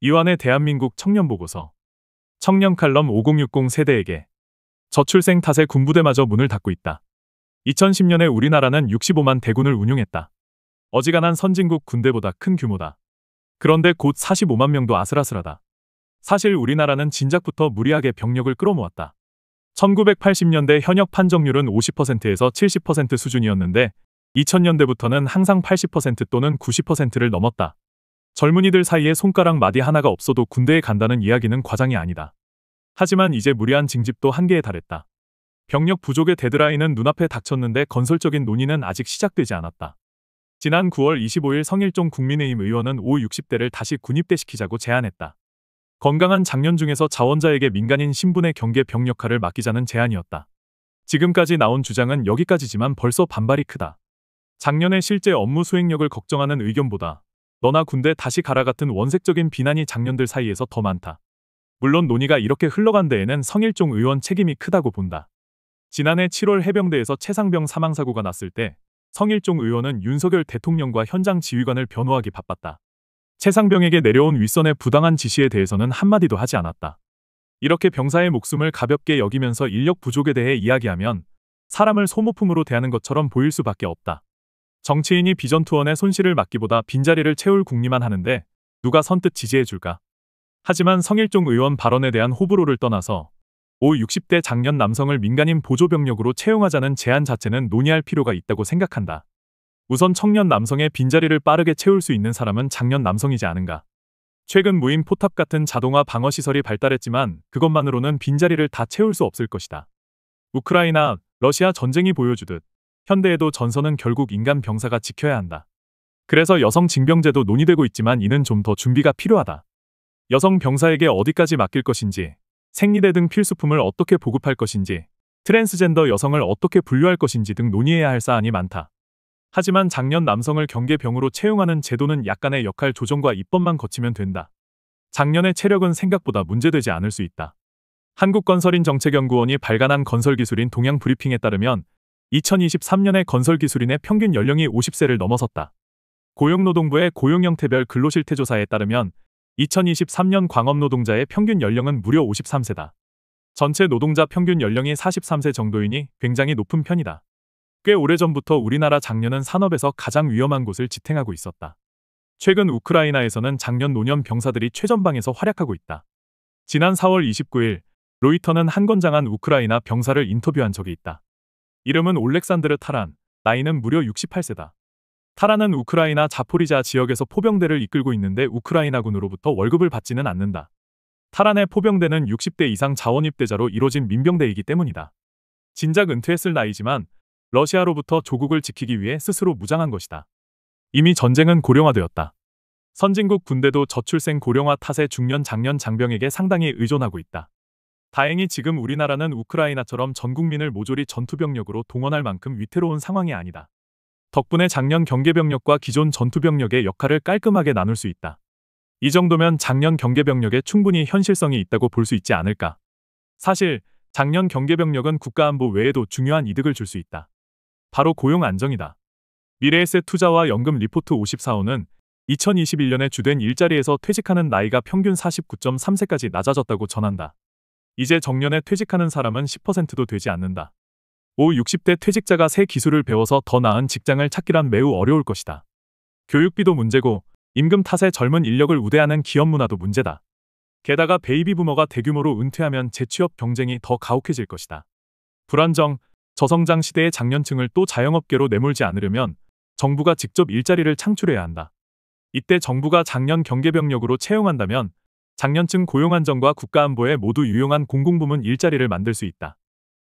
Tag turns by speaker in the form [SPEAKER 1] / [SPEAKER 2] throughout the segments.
[SPEAKER 1] 이완의 대한민국 청년보고서. 청년 칼럼 5060 세대에게 저출생 탓에 군부대마저 문을 닫고 있다. 2010년에 우리나라는 65만 대군을 운용했다. 어지간한 선진국 군대보다 큰 규모다. 그런데 곧 45만 명도 아슬아슬하다. 사실 우리나라는 진작부터 무리하게 병력을 끌어모았다. 1980년대 현역 판정률은 50%에서 70% 수준이었는데 2000년대부터는 항상 80% 또는 90%를 넘었다. 젊은이들 사이에 손가락 마디 하나가 없어도 군대에 간다는 이야기는 과장이 아니다. 하지만 이제 무리한 징집도 한계에 달했다. 병력 부족의 데드라인은 눈앞에 닥쳤는데 건설적인 논의는 아직 시작되지 않았다. 지난 9월 25일 성일종 국민의힘 의원은 5-60대를 다시 군입대시키자고 제안했다. 건강한 장년 중에서 자원자에게 민간인 신분의 경계 병력화를 맡기자는 제안이었다. 지금까지 나온 주장은 여기까지지만 벌써 반발이 크다. 장년의 실제 업무 수행력을 걱정하는 의견보다 너나 군대 다시 가라 같은 원색적인 비난이 장년들 사이에서 더 많다. 물론 논의가 이렇게 흘러간 데에는 성일종 의원 책임이 크다고 본다. 지난해 7월 해병대에서 최상병 사망사고가 났을 때 성일종 의원은 윤석열 대통령과 현장 지휘관을 변호하기 바빴다. 최상병에게 내려온 윗선의 부당한 지시에 대해서는 한마디도 하지 않았다. 이렇게 병사의 목숨을 가볍게 여기면서 인력 부족에 대해 이야기하면 사람을 소모품으로 대하는 것처럼 보일 수밖에 없다. 정치인이 비전투원의 손실을 막기보다 빈자리를 채울 궁리만 하는데 누가 선뜻 지지해줄까? 하지만 성일종 의원 발언에 대한 호불호를 떠나서 5-60대 장년 남성을 민간인 보조병력으로 채용하자는 제안 자체는 논의할 필요가 있다고 생각한다. 우선 청년 남성의 빈자리를 빠르게 채울 수 있는 사람은 장년 남성이지 않은가. 최근 무인 포탑 같은 자동화 방어시설이 발달했지만 그것만으로는 빈자리를 다 채울 수 없을 것이다. 우크라이나, 러시아 전쟁이 보여주듯 현대에도 전선은 결국 인간 병사가 지켜야 한다. 그래서 여성 징병제도 논의되고 있지만 이는 좀 더 준비가 필요하다. 여성 병사에게 어디까지 맡길 것인지, 생리대 등 필수품을 어떻게 보급할 것인지, 트랜스젠더 여성을 어떻게 분류할 것인지 등 논의해야 할 사안이 많다. 하지만 장년 남성을 경계병으로 채용하는 제도는 약간의 역할 조정과 입법만 거치면 된다. 장년의 체력은 생각보다 문제되지 않을 수 있다. 한국건설인정책연구원이 발간한 건설기술인 동향브리핑에 따르면 2023년에 건설기술인의 평균 연령이 50세를 넘어섰다. 고용노동부의 고용형태별 근로실태조사에 따르면 2023년 광업노동자의 평균 연령은 무려 53세다. 전체 노동자 평균 연령이 43세 정도이니 굉장히 높은 편이다. 꽤 오래전부터 우리나라 장년은 산업에서 가장 위험한 곳을 지탱하고 있었다. 최근 우크라이나에서는 장년 노년 병사들이 최전방에서 활약하고 있다. 지난 4월 29일 로이터는 한 건장한 우크라이나 병사를 인터뷰한 적이 있다. 이름은 올렉산드르 타란, 나이는 무려 68세다. 타란은 우크라이나 자포리자 지역에서 포병대를 이끌고 있는데 우크라이나군으로부터 월급을 받지는 않는다. 타란의 포병대는 60대 이상 자원입대자로 이뤄진 민병대이기 때문이다. 진작 은퇴했을 나이지만 러시아로부터 조국을 지키기 위해 스스로 무장한 것이다. 이미 전쟁은 고령화되었다. 선진국 군대도 저출생 고령화 탓에 중년 장년 장병에게 상당히 의존하고 있다. 다행히 지금 우리나라는 우크라이나처럼 전 국민을 모조리 전투병력으로 동원할 만큼 위태로운 상황이 아니다. 덕분에 장년 경계병력과 기존 전투병력의 역할을 깔끔하게 나눌 수 있다. 이 정도면 장년 경계병력에 충분히 현실성이 있다고 볼 수 있지 않을까. 사실 장년 경계병력은 국가안보 외에도 중요한 이득을 줄 수 있다. 바로 고용 안정이다. 미래에셋 투자와 연금 리포트 54호는 2021년에 주된 일자리에서 퇴직하는 나이가 평균 49.3세까지 낮아졌다고 전한다. 이제 정년에 퇴직하는 사람은 10%도 되지 않는다. 5-60대 퇴직자가 새 기술을 배워서 더 나은 직장을 찾기란 매우 어려울 것이다. 교육비도 문제고 임금 탓에 젊은 인력을 우대하는 기업 문화도 문제다. 게다가 베이비 부머가 대규모로 은퇴하면 재취업 경쟁이 더 가혹해질 것이다. 불안정, 저성장 시대의 장년층을 또 자영업계로 내몰지 않으려면 정부가 직접 일자리를 창출해야 한다. 이때 정부가 장년 경계병력으로 채용한다면 장년층 고용 안정과 국가안보에 모두 유용한 공공부문 일자리를 만들 수 있다.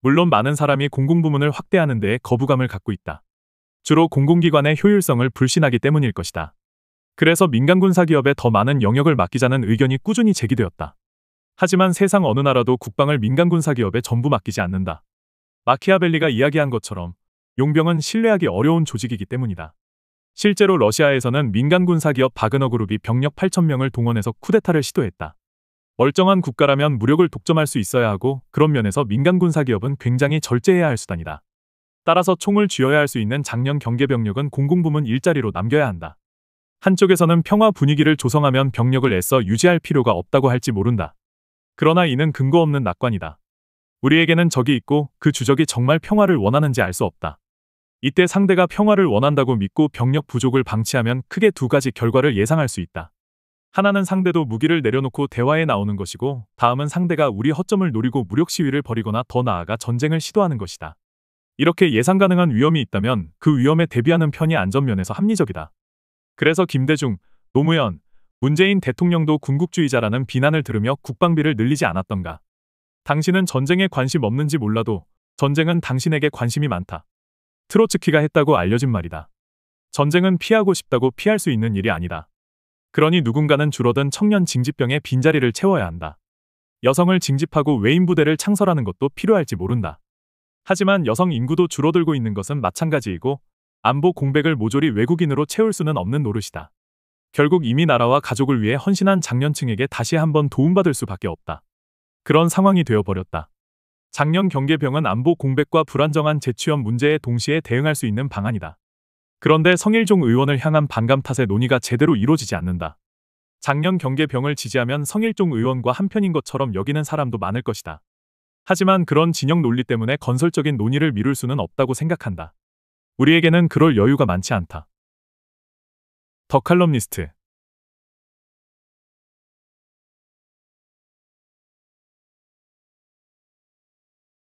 [SPEAKER 1] 물론 많은 사람이 공공부문을 확대하는 데에 거부감을 갖고 있다. 주로 공공기관의 효율성을 불신하기 때문일 것이다. 그래서 민간군사기업에 더 많은 영역을 맡기자는 의견이 꾸준히 제기되었다. 하지만 세상 어느 나라도 국방을 민간군사기업에 전부 맡기지 않는다. 마키아벨리가 이야기한 것처럼 용병은 신뢰하기 어려운 조직이기 때문이다. 실제로 러시아에서는 민간군사기업 바그너그룹이 병력 8,000명을 동원해서 쿠데타를 시도했다. 멀쩡한 국가라면 무력을 독점할 수 있어야 하고 그런 면에서 민간군사기업은 굉장히 절제해야 할 수단이다. 따라서 총을 쥐어야 할 수 있는 장년 경계병력은 공공부문 일자리로 남겨야 한다. 한쪽에서는 평화 분위기를 조성하면 병력을 애써 유지할 필요가 없다고 할지 모른다. 그러나 이는 근거 없는 낙관이다. 우리에게는 적이 있고 그 주적이 정말 평화를 원하는지 알 수 없다. 이때 상대가 평화를 원한다고 믿고 병력 부족을 방치하면 크게 두 가지 결과를 예상할 수 있다. 하나는 상대도 무기를 내려놓고 대화에 나오는 것이고, 다음은 상대가 우리 허점을 노리고 무력 시위를 벌이거나 더 나아가 전쟁을 시도하는 것이다. 이렇게 예상 가능한 위험이 있다면 그 위험에 대비하는 편이 안전면에서 합리적이다. 그래서 김대중, 노무현, 문재인 대통령도 군국주의자라는 비난을 들으며 국방비를 늘리지 않았던가. 당신은 전쟁에 관심 없는지 몰라도 전쟁은 당신에게 관심이 많다. 트로츠키가 했다고 알려진 말이다. 전쟁은 피하고 싶다고 피할 수 있는 일이 아니다. 그러니 누군가는 줄어든 청년 징집병의 빈자리를 채워야 한다. 여성을 징집하고 외인 부대를 창설하는 것도 필요할지 모른다. 하지만 여성 인구도 줄어들고 있는 것은 마찬가지이고 안보 공백을 모조리 외국인으로 채울 수는 없는 노릇이다. 결국 이미 나라와 가족을 위해 헌신한 장년층에게 다시 한번 도움받을 수밖에 없다. 그런 상황이 되어버렸다. 장년 경계병은 안보 공백과 불안정한 재취업 문제에 동시에 대응할 수 있는 방안이다. 그런데 성일종 의원을 향한 반감 탓에 논의가 제대로 이루어지지 않는다. 장년 경계병을 지지하면 성일종 의원과 한편인 것처럼 여기는 사람도 많을 것이다. 하지만 그런 진영 논리 때문에 건설적인 논의를 미룰 수는 없다고 생각한다. 우리에게는 그럴 여유가 많지 않다. 더 칼럼니스트